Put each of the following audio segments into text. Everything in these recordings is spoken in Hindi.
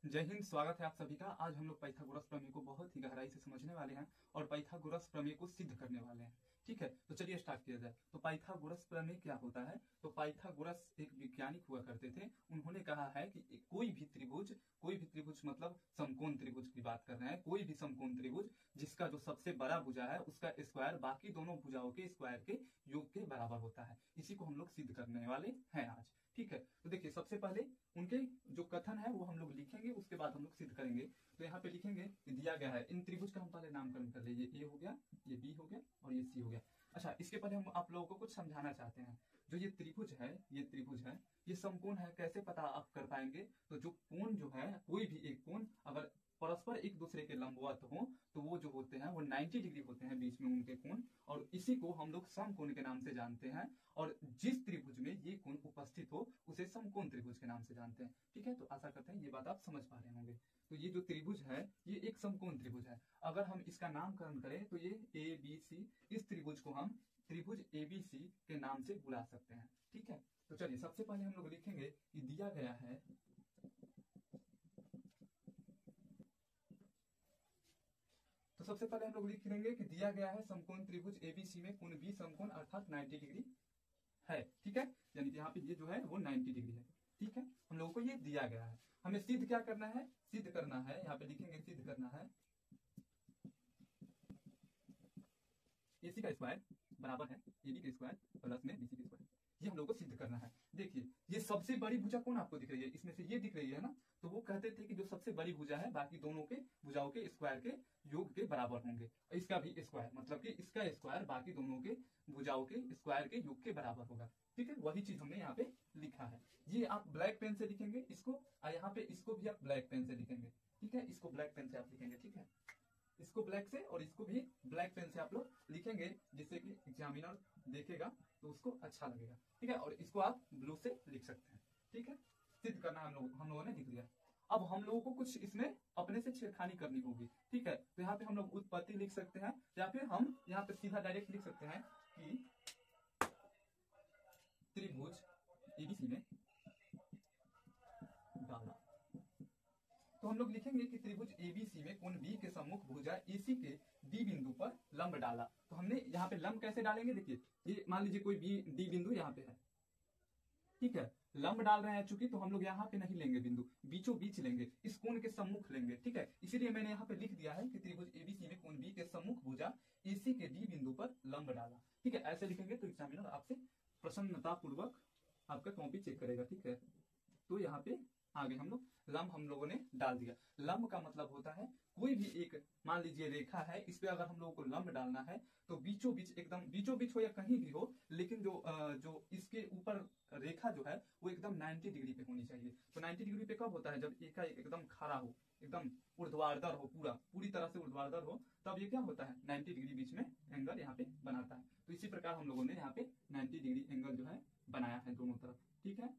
जय हिंद। स्वागत है आप सभी का। आज हम लोग पाइथागोरस प्रमेय को बहुत ही गहराई से समझने वाले हैं और पाइथागोरस प्रमेय को सिद्ध करने वाले हैं। ठीक है, तो चलिए स्टार्ट किया जाए। तो पाइथागोरस प्रमेय क्या होता है? तो पाइथागोरस एक वैज्ञानिक हुआ करते थे। उन्होंने कहा है कि कोई भी त्रिभुज मतलब समकोण त्रिभुज की बात कर रहे हैं। कोई भी समकोण त्रिभुज जिसका जो सबसे बड़ा भुजा है उसका स्क्वायर बाकी दोनों भुजाओं के स्क्वायर के योग के बराबर होता है। इसी को हम लोग सिद्ध करने वाले हैं आज। ठीक है, तो देखिए सबसे पहले उनके जो कथन है वो हम लोग लिखेंगे, उसके बाद हम लोग सिद्ध करेंगे। तो यहाँ पे लिखेंगे दिया गया है इन त्रिभुज का हम पहले नामकरण कर ले। ये ए हो गया, ये बी हो गया और ये सी हो गया। अच्छा, इसके पहले हम आप लोगों को कुछ समझाना चाहते हैं। जो ये त्रिभुज है ये समकोण है। कैसे पता आप कर पाएंगे? तो जो कोण जो है, कोई भी एक कोण अगर परस्पर एक दूसरे के लंबवत हो तो वो जो होते हैं वो 90 डिग्री होते हैं बीच में उनके कोण, और इसी को हम लोग समकोण के नाम से जानते हैं। और जिस त्रिभुज में ये कोण उपस्थित हो उसे समकोण त्रिभुज के नाम से जानते हैं। ठीक है, तो आशा करते हैं ये बात आप समझ पा रहे होंगे। तो ये जो त्रिभुज है ये एक समकोण त्रिभुज है। अगर हम इसका नामकरण करें तो ये ए बी सी, इस त्रिभुज को हम त्रिभुज एबीसी के नाम से बुला सकते हैं। ठीक है, तो चलिए सबसे पहले हम लोग लिखेंगे कि दिया गया है तो सबसे पहले हम लोग लिख लेंगे कि दिया गया है समकोण त्रिभुज एबीसी में कोण बी समकोण अर्थात 90 डिग्री है। ठीक है, यानी कि यहाँ पे ये जो है वो 90 डिग्री है। ठीक है, हम लोगों को ये दिया गया है। हमें सिद्ध क्या करना है? सिद्ध करना है, यहाँ पे लिखेंगे सिद्ध करना है एसी का स्क्वायर बराबर है एबी के स्क्वायर प्लस में बीसी के स्क्वायर। ये हम लोग को सिद्ध करना है। देखिए ये सबसे बड़ी भुजा कौन आपको दिख रही है? इसमें से ये दिख रही है ना। तो वो कहते थे कि जो सबसे बड़ी भुजा है बाकी दोनों के भुजाओं के स्क्वायर के योग के बराबर होंगे। इसका भी स्क्वायर मतलब कि इसका स्क्वायर बाकी दोनों के भुजाओं के स्क्वायर के योग के बराबर होगा। ठीक है, वही चीज हमने यहाँ पे लिखा है। ये आप ब्लैक पेन से लिखेंगे इसको, और यहाँ पे इसको भी आप ब्लैक पेन से लिखेंगे। ठीक है, इसको ब्लैक पेन से आप लिखेंगे। ठीक है, इसको ब्लैक से और इसको भी ब्लैक पेन से आप लोग लिखेंगे, जिससे कि एग्जामिनर देखेगा तो उसको अच्छा लगेगा। ठीक है, और इसको आप ब्लू से लिख सकते हैं। ठीक है, सिद्ध करना हम लोगों ने लिख दिया। अब हम लोगों को कुछ इसमें अपने से छेड़खानी करनी होगी। ठीक है, तो यहाँ पे हम लोग उत्पत्ति लिख सकते हैं, या फिर हम यहाँ पे सीधा डायरेक्ट लिख सकते हैं कि त्रिभुज एबीसी में डाला। तो हम लोग लिखेंगे कि त्रिभुज एबीसी में कोण बी के सम्मुख भुजा एसी के डी बिंदु पर लंब डाला। तो हमने यहाँ पे लंब कैसे डालेंगे? देखिए ये मान लीजिए कोई बी डी बिंदु यहाँ पे है। ठीक है, लंब डाल रहे हैं चूंकि, तो हम लोग यहाँ पे नहीं लेंगे बिंदु, बीचों बीच लेंगे, इस कोण के सम्मुख लेंगे। ठीक है, इसीलिए मैंने यहाँ पे लिख दिया है कि त्रिभुज एबीसी में कोण बी के सम्मुख भुजा एसी के डी बिंदु पर लंब डाला। ठीक है, ऐसे लिखेंगे तो एग्जामिनर आपसे प्रसन्नता पूर्वक आपका कॉपी चेक करेगा। ठीक है, तो यहाँ पे आगे हम लोगों ने डाल दिया। लंब का मतलब होता है कोई भी एक, मान लीजिए रेखा है, इस पे अगर हम लोगों को लंब डालना है तो बीचों बीच, एकदम बीचों बीच हो या कहीं भी हो, लेकिन जो इसके ऊपर रेखा जो है वो एकदम 90 डिग्री पे होनी चाहिए। तो 90 डिग्री पे कब होता है? जब एक एकदम खड़ा हो, एकदम ऊर्ध्वाधर हो, पूरी तरह से ऊर्ध्वाधर हो, तब ये क्या होता है? 90 डिग्री बीच में एंगल यहाँ पे बनाता है। तो इसी प्रकार हम लोगों ने यहाँ पे 90 डिग्री एंगल जो है बनाया है दोनों तरफ। ठीक है,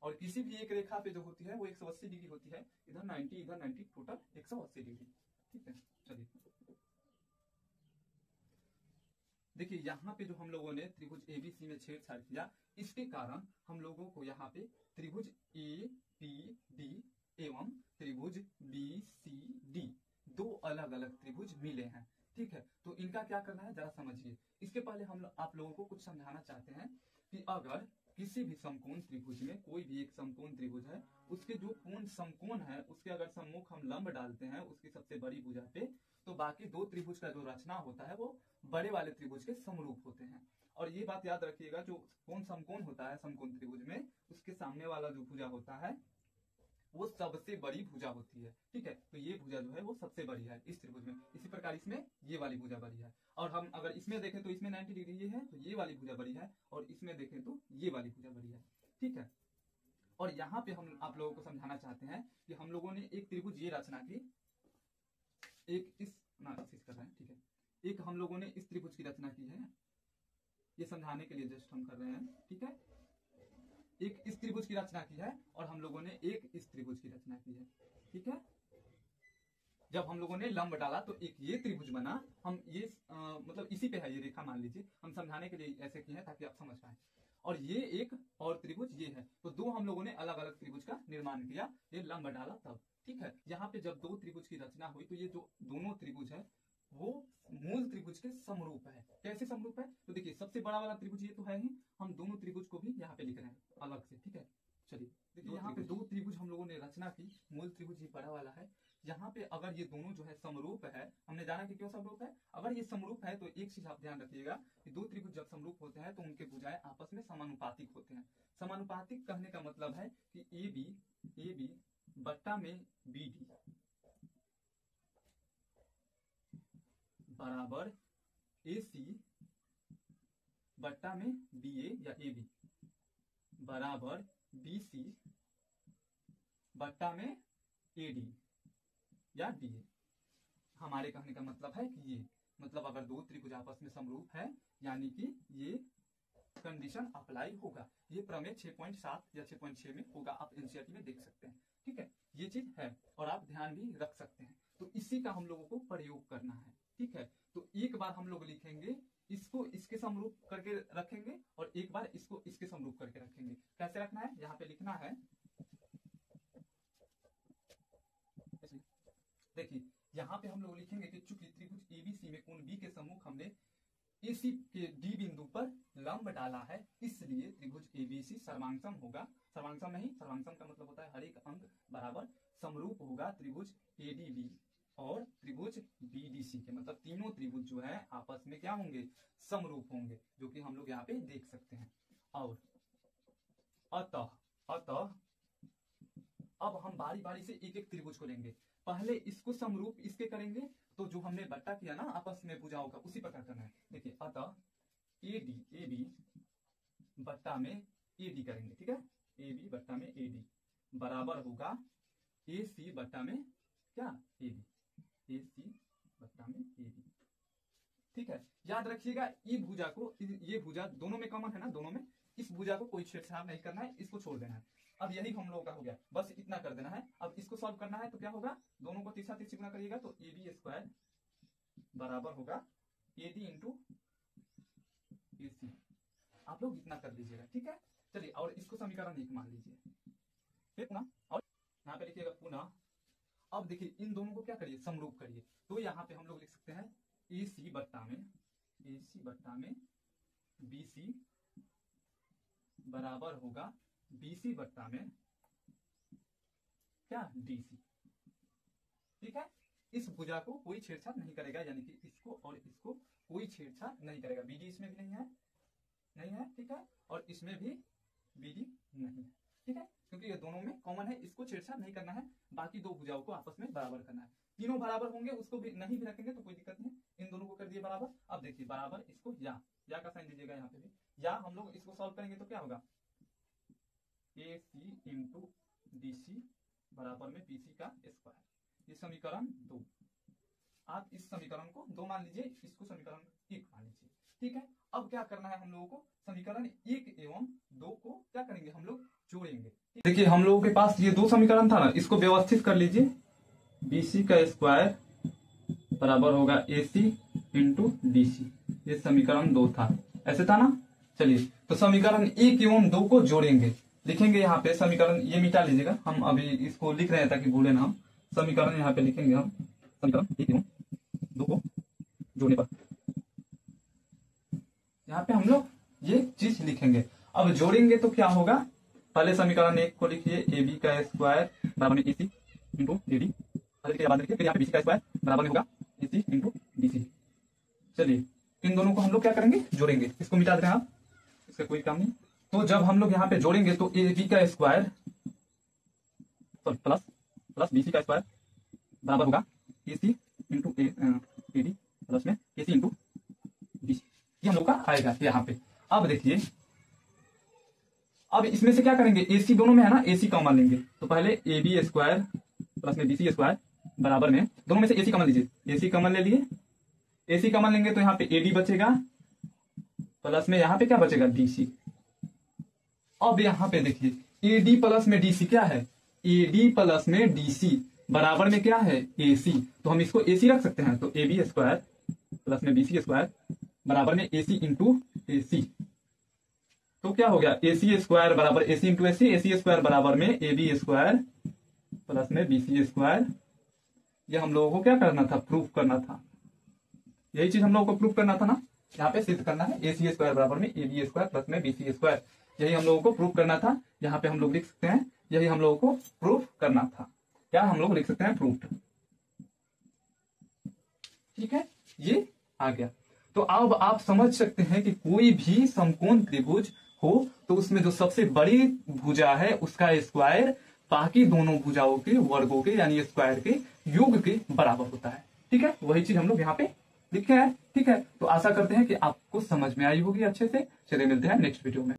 और किसी भी एक रेखा पे जो होती है वो 180 डिग्री होती है, इधर 90 इधर 90, टोटल 180 डिग्री। ठीक है, चलिए देखिए यहाँ पे जो हम लोगों ने त्रिभुज एबीसी में छेड़छाड़ किया, इसके कारण हम लोगों को यहाँ पे त्रिभुज ए बी डी एवं त्रिभुज बी सी डी दो अलग अलग त्रिभुज मिले हैं। ठीक है, तो इनका क्या करना है जरा समझिए। इसके पहले हम आप लोगों को कुछ समझाना चाहते हैं कि अगर किसी भी समकोण त्रिभुज में, कोई भी एक समकोण त्रिभुज है, उसके जो कोण समकोण है उसके अगर सम्मुख हम लंब डालते हैं उसकी सबसे बड़ी भुजा पे, तो बाकी दो त्रिभुज का जो रचना होता है वो बड़े वाले त्रिभुज के समरूप होते हैं। और ये बात याद रखिएगा, जो कोण समकोण होता है समकोण त्रिभुज में, उसके सामने वाला जो भुजा होता है वो सबसे बड़ी भुजा होती है। ठीक है, तो ये भुजा जो है वो सबसे बड़ी है इस त्रिभुज में। इसी प्रकार इसमें ये वाली भुजा बड़ी है। और हम अगर इसमें देखें तो इसमें 90 डिग्री ये है, तो ये वाली भुजा बड़ी है, और इसमें देखें तो ये वाली भुजा बड़ी है। ठीक है, और यहाँ पे हम आप लोगों को समझाना चाहते हैं कि हम लोगों ने एक त्रिभुज ये रचना की, एक इस कर रहे हैं। ठीक है, एक हम लोगों ने इस त्रिभुज की रचना की है, ये समझाने के लिए जस्ट हम कर रहे हैं। ठीक है, एक इस त्रिभुज की रचना की है और हम लोगों ने एक इस त्रिभुज की रचना की है। ठीक है, जब हम लोगों ने लंब डाला तो एक ये त्रिभुज बना। हम ये मतलब इसी पे है ये रेखा, मान लीजिए, हम समझाने के लिए ऐसे किए हैं ताकि आप समझ पाए। और ये एक और त्रिभुज ये है, तो दो हम लोगों ने अलग अलग त्रिभुज का निर्माण किया, ये लंब डाला तब। ठीक है, यहाँ पे जब दो त्रिभुज की रचना हुई तो ये जो दोनों त्रिभुज है वो मूल त्रिभुज के समरूप है। कैसे समरूप है, तो देखिए सबसे बड़ा वाला त्रिभुज ये तो है ही, हम दोनों त्रिभुज को भी यहाँ पे लिख रहे हैं अलग से। ठीक है, चलिए देखिए यहाँ पे दो त्रिभुज हम लोगों ने रचना की, मूल त्रिभुज ये बड़ा वाला है। यहाँ पे अगर ये दोनों जो है समरूप है, हमने जाना कि क्यों समरूप है, अगर ये समरूप है तो एक चीज आप ध्यान रखिएगा कि दो त्रिभुज जब समरूप होते हैं तो उनके भुजाएं आपस में समानुपातिक होते हैं। समानुपातिक कहने का मतलब है कि ए बी बट्टा में बी डी बराबर ए सी बट्टा में बी ए या ए बी बराबर बी सी बट्टा में ए डी या डी ए। हमारे कहने का मतलब है कि ये मतलब अगर दो त्रिभुज आपस में समरूप है यानी कि ये कंडीशन अप्लाई होगा। ये प्रमेय 6.7 या 6.6 में होगा, आप एनसीईआरटी में देख सकते हैं। ठीक है, ये चीज है और आप ध्यान भी रख सकते हैं। तो इसी का हम लोगों को प्रयोग करना है। ठीक है, तो एक बार हम लोग लिखेंगे इसको इसके समरूप करके रखेंगे और एक बार इसको इसके समरूप करके रखेंगे। कैसे रखना है, यहाँ पे लिखना है, देखिए यहाँ पे हम लोग लिखेंगे कि चूंकि त्रिभुज एबीसी में कोण बी के सम्मुख हमने एसी के डी बिंदु पर लंब डाला है, इसलिए त्रिभुज एबीसी सर्वांगसम होगा। सर्वांगसम नहीं, सर्वांगसम का मतलब होता है हर एक अंग बराबर समरूप होगा त्रिभुज एडीबी और त्रिभुज बीडीसी के। मतलब तीनों त्रिभुज जो है आपस में क्या होंगे, समरूप होंगे, जो कि हम लोग यहाँ पे देख सकते हैं। और अतः अब हम बारी बारी से एक एक त्रिभुज को लेंगे। पहले इसको समरूप इसके करेंगे, तो जो हमने बट्टा किया ना आपस में भुजाओं का, उसी प्रकार करना है। देखिए अतः ए बी बट्टा में ए डी करेंगे। ठीक है, ए बी बट्टा में ए डी बराबर होगा ए सी बट्टा में क्या, ए बी, ए सी बट्टा में ए बी। ठीक है, याद रखिएगा ये भुजा को, ये भुजा दोनों में कॉमन है ना, दोनों में इस भुजा को कोई छेड़छाड़ नहीं करना है, इसको छोड़ देना है। अब यही हम लोगों का हो गया, बस इतना कर देना है। अब इसको सॉल्व करना है तो क्या होगा, दोनों को तीसरा तीसरी गुना करिएगा तो ए बी स्क्वायर बराबर होगा ए डी इंटू ए सी। आप लोग इतना कर लीजिएगा। ठीक है, चलिए और इसको समीकरण 1 मान लीजिए, फिर पुनः और यहाँ पे लिखिएगा पुनः। अब देखिए इन दोनों को क्या करिए, समरूप करिए। तो यहाँ पे हम लोग लिख सकते हैं ए सी बट्टा में बी सी बराबर होगा बी सी बट्टा में क्या, डी सी। ठीक है, इस भुजा को कोई छेड़छाड़ नहीं करेगा, यानी कि इसको और इसको कोई छेड़छाड़ नहीं करेगा। बीडी इसमें भी नहीं है। ठीक है, और इसमें भी बीडी नहीं है। ठीक है, क्योंकि ये दोनों में कॉमन है, इसको छेड़छाड़ नहीं करना है, बाकी दो भुजाओं को आपस में बराबर करना है। तीनों बराबर होंगे, उसको भी नहीं भी रखेंगे तो कोई दिक्कत नहीं, इन दोनों को कर दिए बराबर। अब देखिए बराबर इसको या का साइन दीजिएगा यहाँ पे भी, या हम लोग इसको सॉल्व करेंगे तो क्या होगा, ए सी इंटू डी सी बराबर में बी सी का स्क्वायर। ये समीकरण 2। आप इस समीकरण को 2 मान लीजिए, इसको समीकरण 1 मान लीजिए। ठीक है, अब क्या करना है हम लोगों को, समीकरण 1 एवं 2 को क्या करेंगे, हम लोग जोड़ेंगे। देखिए हम लोगों के पास ये 2 समीकरण था ना, इसको व्यवस्थित कर लीजिए। बी सी का स्क्वायर बराबर होगा ए सी इंटू डी सी, ये समीकरण 2 था, ऐसे था ना। चलिए तो समीकरण 1 एवं 2 को जोड़ेंगे। लिखेंगे यहाँ पे समीकरण, ये मिटा लीजिएगा, हम अभी इसको लिख रहे हैं ताकि भूले ना हम। समीकरण यहाँ पे लिखेंगे हम, समीकरण 1 एवं 2 को जोड़ने पर यहाँ पे हम लोग ये चीज लिखेंगे। अब जोड़ेंगे तो क्या होगा, पहले समीकरण 1 को लिखिए, ए बी का स्क्वायर बराबर में ए सी इंटू ए डी, फिर यहाँ पे बी सी का स्क्वायर बराबर में होगा ए सी इंटू डी सी। चलिए इन दोनों को हम लोग क्या करेंगे, जोड़ेंगे। इसको मिटा दे रहे हैं आप, इसका कोई काम नहीं। तो जब हम लोग यहाँ पे जोड़ेंगे तो ए बी का स्क्वायर प्लस बी सी का स्क्वायर बराबर होगा ए सी इंटू ए डी प्लस में ए सी इंटू बी सी, ये हम लोग का आएगा यहाँ पे। अब देखिए, अब इसमें से क्या करेंगे, ए सी दोनों में है ना, ए सी कॉमन लेंगे। तो पहले ए बी स्क्वायर प्लस में बी सी स्क्वायर बराबर में, दोनों में से ए सी कॉमन लीजिए, ए सी कॉमन ले लिए। ए सी कॉमन लेंगे तो यहाँ पे ए डी बचेगा प्लस में यहाँ पे क्या बचेगा, डी सी। अब यहाँ पे देखिए ए डी प्लस में डी सी क्या है, ए डी प्लस में डी सी बराबर में क्या है, ए सी। तो हम इसको ए सी रख सकते हैं। तो ए बी स्क्वायर प्लस में बी सी स्क्वायर बराबर में ए सी इंटू ए सी। तो क्या हो गया, AC स्क्वायर बराबर AC इंटू AC स्क्वायर बराबर में AB स्क्वायर प्लस में BC स्क्वायर। ये हम लोगों को क्या करना था, प्रूफ करना था। यही चीज हम लोगों को प्रूफ करना था ना, यहाँ पे सिद्ध करना है AC स्क्वायर बराबर में AB स्क्वायर प्लस में BC स्क्वायर। यही हम लोगों को प्रूफ करना था। यहाँ पे हम लोग लिख सकते हैं यही हम लोगों को प्रूफ करना था। क्या हम लोग लिख सकते हैं, प्रूफ। ठीक है, ये आ गया। तो अब आप समझ सकते हैं कि कोई भी समकोण त्रिभुज हो तो उसमें जो सबसे बड़ी भुजा है उसका स्क्वायर बाकी दोनों भुजाओं के वर्गों के यानी स्क्वायर के योग के बराबर होता है। ठीक है, वही चीज हम लोग यहाँ पे लिखे हैं। ठीक है, तो आशा करते हैं कि आपको समझ में आई होगी अच्छे से। चलिए मिलते हैं नेक्स्ट वीडियो में।